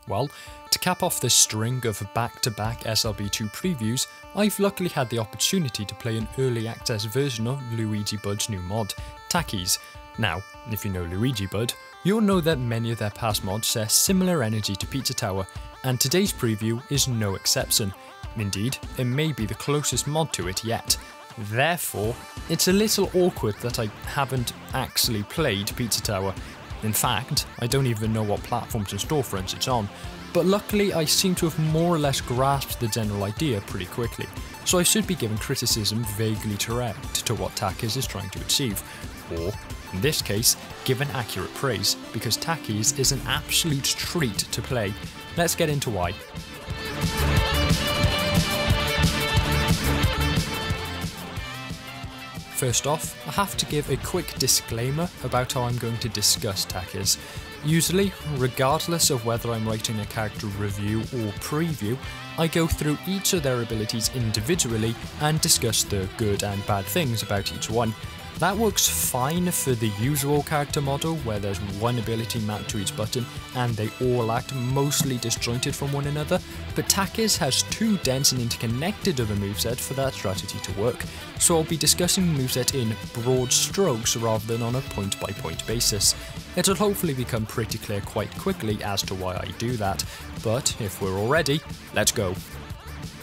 Well, to cap off this string of back-to-back SRB2 previews, I've luckily had the opportunity to play an early access version of Luigi Bud's new mod, Takis. Now, if you know Luigi Bud, you'll know that many of their past mods share similar energy to Pizza Tower, and today's preview is no exception. Indeed, it may be the closest mod to it yet. Therefore, it's a little awkward that I haven't actually played Pizza Tower. In fact, I don't even know what platforms and storefronts it's on, but luckily I seem to have more or less grasped the general idea pretty quickly, so I should be giving criticism vaguely direct to what Takis is trying to achieve, or, in this case, given accurate praise, because Takis is an absolute treat to play. Let's get into why. First off, I have to give a quick disclaimer about how I'm going to discuss Takis. Usually, regardless of whether I'm writing a character review or preview, I go through each of their abilities individually and discuss the good and bad things about each one. That works fine for the usual character model where there's one ability mapped to each button and they all act mostly disjointed from one another, but Takis has too dense and interconnected of a moveset for that strategy to work, so I'll be discussing the moveset in broad strokes rather than on a point-by-point basis. It'll hopefully become pretty clear quite quickly as to why I do that, but if we're all ready, let's go.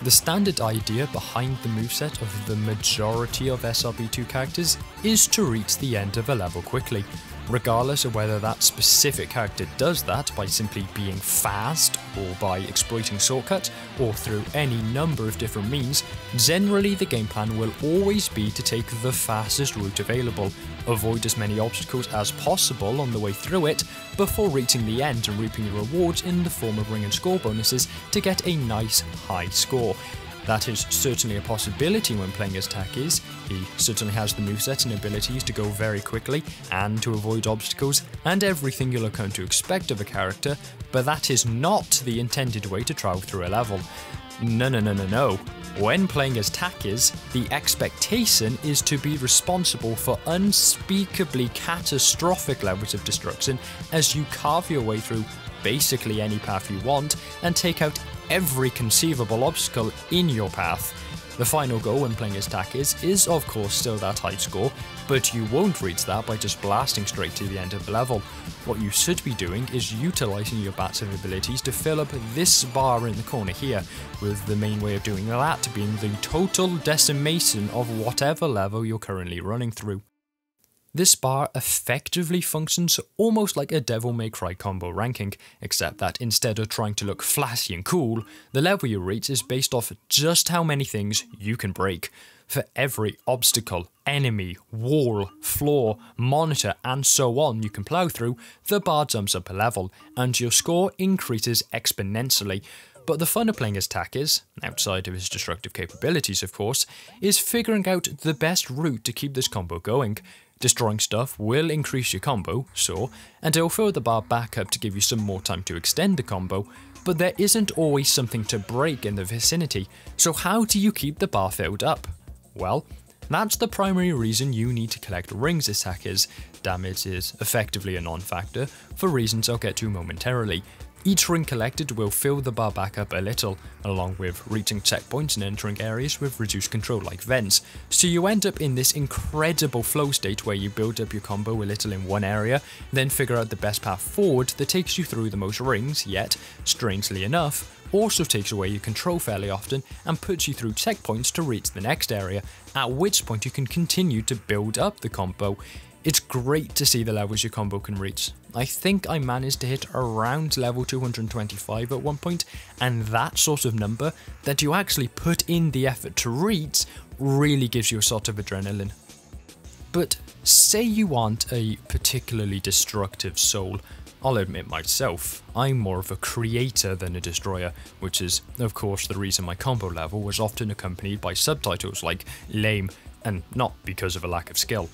The standard idea behind the moveset of the majority of SRB2 characters is to reach the end of a level quickly. Regardless of whether that specific character does that by simply being fast, or by exploiting shortcuts, or through any number of different means, generally the game plan will always be to take the fastest route available, avoid as many obstacles as possible on the way through it, before reaching the end and reaping the rewards in the form of ring and score bonuses to get a nice high score. That is certainly a possibility when playing as Takis. He certainly has the moveset and abilities to go very quickly and to avoid obstacles and everything you'll come to expect of a character, but that is not the intended way to travel through a level. No. When playing as Takis, the expectation is to be responsible for unspeakably catastrophic levels of destruction as you carve your way through basically any path you want and take out every conceivable obstacle in your path. The final goal when playing as Takis is of course still that high score, but you won't reach that by just blasting straight to the end of the level. What you should be doing is utilising your bats of abilities to fill up this bar in the corner here, with the main way of doing that being the total decimation of whatever level you're currently running through. This bar effectively functions almost like a Devil May Cry combo ranking, except that instead of trying to look flashy and cool, the level you reach is based off just how many things you can break. For every obstacle, enemy, wall, floor, monitor and so on you can plow through, the bar jumps up a level, and your score increases exponentially. But the fun of playing as Takis, outside of his destructive capabilities of course, is figuring out the best route to keep this combo going. Destroying stuff will increase your combo, sure, and it'll fill the bar back up to give you some more time to extend the combo, but there isn't always something to break in the vicinity, so how do you keep the bar filled up? Well, that's the primary reason you need to collect rings as Takis. Damage is effectively a non-factor, for reasons I'll get to momentarily. Each ring collected will fill the bar back up a little, along with reaching checkpoints and entering areas with reduced control like vents, so you end up in this incredible flow state where you build up your combo a little in one area, then figure out the best path forward that takes you through the most rings, yet, strangely enough, also takes away your control fairly often and puts you through checkpoints to reach the next area, at which point you can continue to build up the combo. It's great to see the levels your combo can reach. I think I managed to hit around level 225 at one point, and that sort of number that you actually put in the effort to reach really gives you a sort of adrenaline. But say you aren't a particularly destructive soul. I'll admit myself, I'm more of a creator than a destroyer, which is of course the reason my combo level was often accompanied by subtitles like lame, and not because of a lack of skill.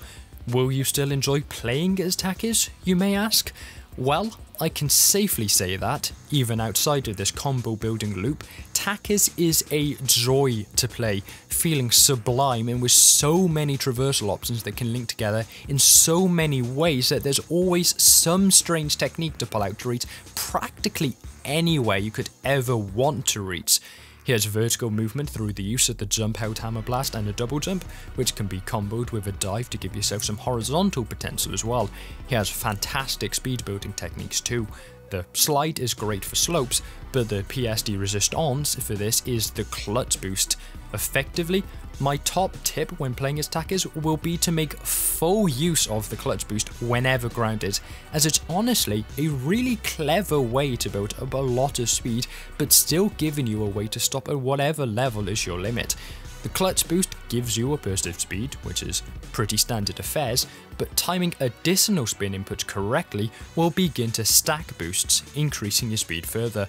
Will you still enjoy playing as Takis, you may ask? Well, I can safely say that, even outside of this combo building loop, Takis is a joy to play, feeling sublime and with so many traversal options that can link together in so many ways that there's always some strange technique to pull out to reach practically anywhere you could ever want to reach. He has vertical movement through the use of the jump out hammer blast and a double jump, which can be comboed with a dive to give yourself some horizontal potential as well. He has fantastic speed building techniques too. The slide is great for slopes, but the pièce de résistance for this is the clutch boost. Effectively, my top tip when playing as Takis will be to make full use of the clutch boost whenever grounded, as it's honestly a really clever way to build up a lot of speed, but still giving you a way to stop at whatever level is your limit. The clutch boost gives you a burst of speed, which is pretty standard affairs, but timing additional spin inputs correctly will begin to stack boosts, increasing your speed further.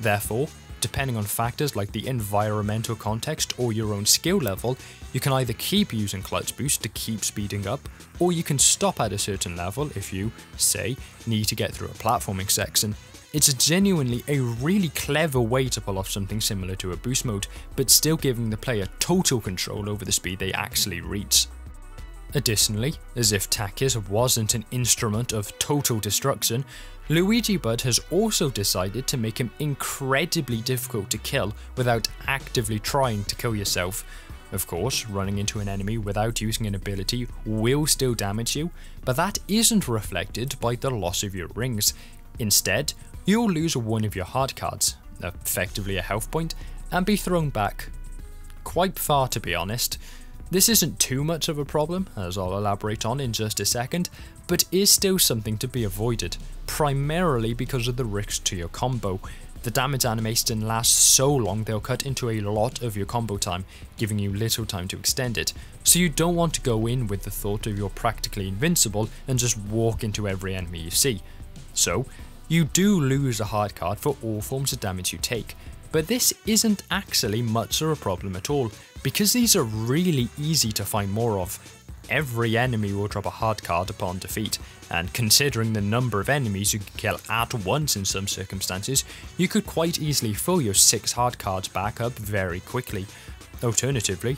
Therefore, depending on factors like the environmental context or your own skill level, you can either keep using clutch boost to keep speeding up, or you can stop at a certain level if you, say, need to get through a platforming section. It's genuinely a really clever way to pull off something similar to a boost mode, but still giving the player total control over the speed they actually reach. Additionally, as if Takis wasn't an instrument of total destruction, Luigi Bud has also decided to make him incredibly difficult to kill without actively trying to kill yourself. Of course, running into an enemy without using an ability will still damage you, but that isn't reflected by the loss of your rings. Instead, you'll lose one of your heart cards, effectively a health point, and be thrown back quite far, to be honest. This isn't too much of a problem, as I'll elaborate on in just a second, but is still something to be avoided, primarily because of the risk to your combo. The damage animation lasts so long they'll cut into a lot of your combo time, giving you little time to extend it, so you don't want to go in with the thought of you're practically invincible and just walk into every enemy you see. So, you do lose a hard card for all forms of damage you take, but this isn't actually much of a problem at all, because these are really easy to find more of. Every enemy will drop a hard card upon defeat, and considering the number of enemies you can kill at once in some circumstances, you could quite easily fill your 6 hard cards back up very quickly. Alternatively,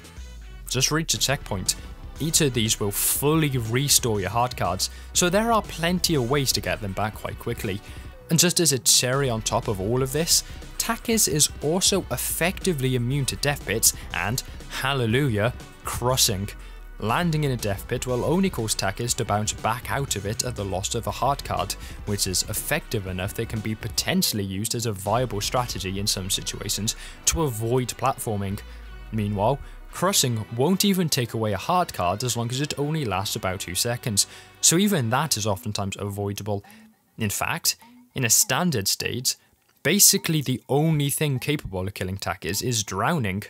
just reach a checkpoint. Each of these will fully restore your hard cards, so there are plenty of ways to get them back quite quickly. And just as a cherry on top of all of this, Takis is also effectively immune to death pits and, hallelujah, crossing. Landing in a death pit will only cause Takis to bounce back out of it at the loss of a hard card, which is effective enough that can be potentially used as a viable strategy in some situations to avoid platforming. Meanwhile, crossing won't even take away a hard card as long as it only lasts about 2 seconds, so even that is oftentimes avoidable. In fact, in a standard stage, basically the only thing capable of killing Takis is drowning.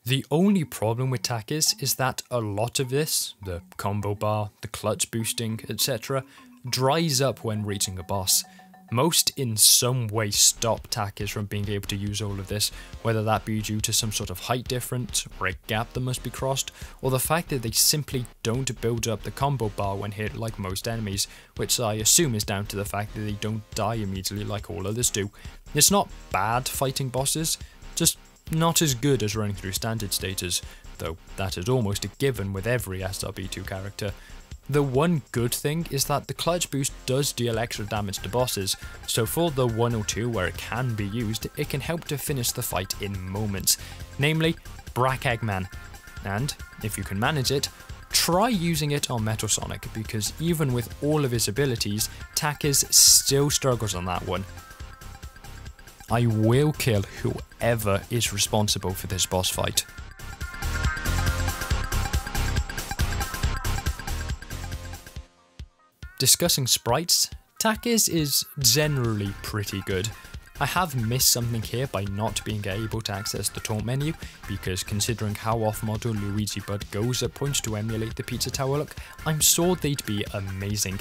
The only problem with Takis is that a lot of this, the combo bar, the clutch boosting, etc., dries up when reaching a boss. Most in some way stop Takis from being able to use all of this, whether that be due to some sort of height difference, or a gap that must be crossed, or the fact that they simply don't build up the combo bar when hit like most enemies, which I assume is down to the fact that they don't die immediately like all others do. It's not bad fighting bosses, just not as good as running through standard stages, though that is almost a given with every SRB2 character. The one good thing is that the clutch boost does deal extra damage to bosses, so for the 1 or 2 where it can be used, it can help to finish the fight in moments, namely Brack Eggman. And, if you can manage it, try using it on Metal Sonic, because even with all of his abilities, Takis still struggles on that one. I will kill whoever is responsible for this boss fight. Discussing sprites, Takis is generally pretty good. I have missed something here by not being able to access the taunt menu, because considering how off-model Luigi Bud goes at points to emulate the pizza tower look, I'm sure they'd be amazing.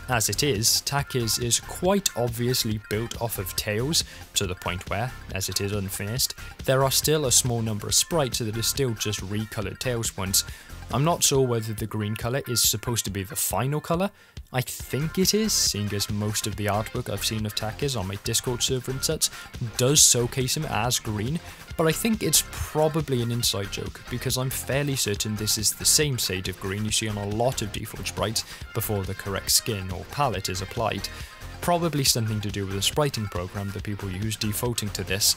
As it is, Takis is quite obviously built off of Tails, to the point where, as it is unfinished, there are still a small number of sprites that are still just recoloured Tails ones. I'm not sure whether the green colour is supposed to be the final colour. I think it is, seeing as most of the artwork I've seen of Takis on my Discord server and such does showcase him as green, but I think it's probably an inside joke, because I'm fairly certain this is the same shade of green you see on a lot of default sprites before the correct skin or palette is applied. Probably something to do with the spriting program that people use defaulting to this.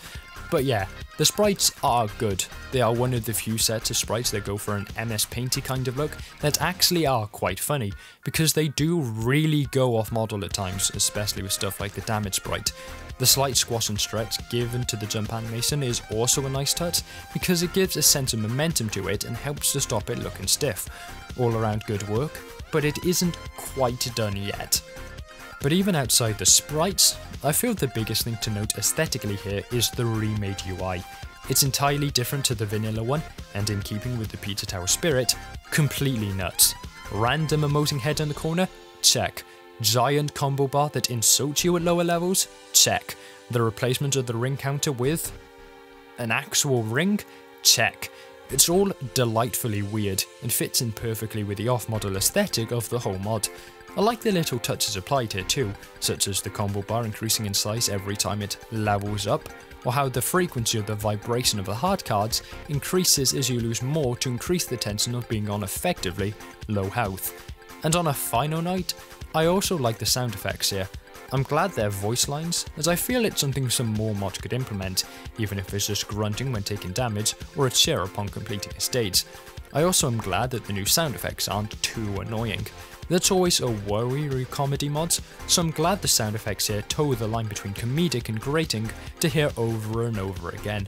But yeah, the sprites are good. They are one of the few sets of sprites that go for an MS Painty kind of look that actually are quite funny, because they do really go off model at times, especially with stuff like the damage sprite. The slight squash and stretch given to the jump animation is also a nice touch, because it gives a sense of momentum to it and helps to stop it looking stiff. All around good work, but it isn't quite done yet. But even outside the sprites, I feel the biggest thing to note aesthetically here is the remade UI. It's entirely different to the vanilla one, and in keeping with the Pizza Tower spirit, completely nuts. Random emoting head in the corner? Check. Giant combo bar that insults you at lower levels? Check. The replacement of the ring counter with an actual ring? Check. It's all delightfully weird, and fits in perfectly with the off-model aesthetic of the whole mod. I like the little touches applied here too, such as the combo bar increasing in size every time it levels up, or how the frequency of the vibration of the hard cards increases as you lose more to increase the tension of being on effectively low health. And on a final note, I also like the sound effects here. I'm glad they're voice lines, as I feel it's something some more mods could implement, even if it's just grunting when taking damage or a cheer upon completing a stage. I also am glad that the new sound effects aren't too annoying. That's always a worry with comedy mods, so I'm glad the sound effects here toe the line between comedic and grating to hear over and over again.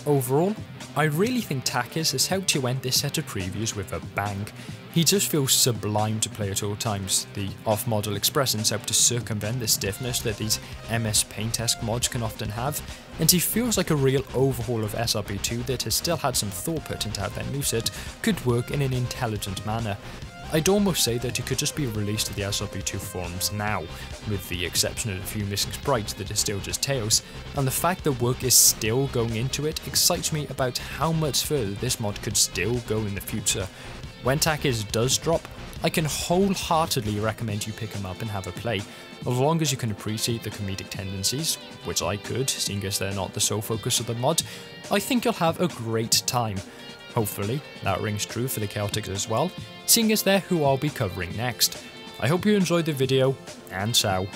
Overall, I really think Takis has helped you end this set of previews with a bang. He just feels sublime to play at all times. The off-model expressions help to circumvent the stiffness that these MS Paint-esque mods can often have, and he feels like a real overhaul of SRB2 that has still had some thought put into how their new set could work in an intelligent manner. I'd almost say that it could just be released to the SRB2 forums now, with the exception of a few missing sprites that are still just tails, and the fact that work is still going into it excites me about how much further this mod could still go in the future. When Takis does drop, I can wholeheartedly recommend you pick him up and have a play, as long as you can appreciate the comedic tendencies, which I could, seeing as they're not the sole focus of the mod. I think you'll have a great time. Hopefully, that rings true for the Celtics as well, seeing as they're who I'll be covering next. I hope you enjoyed the video, and ciao.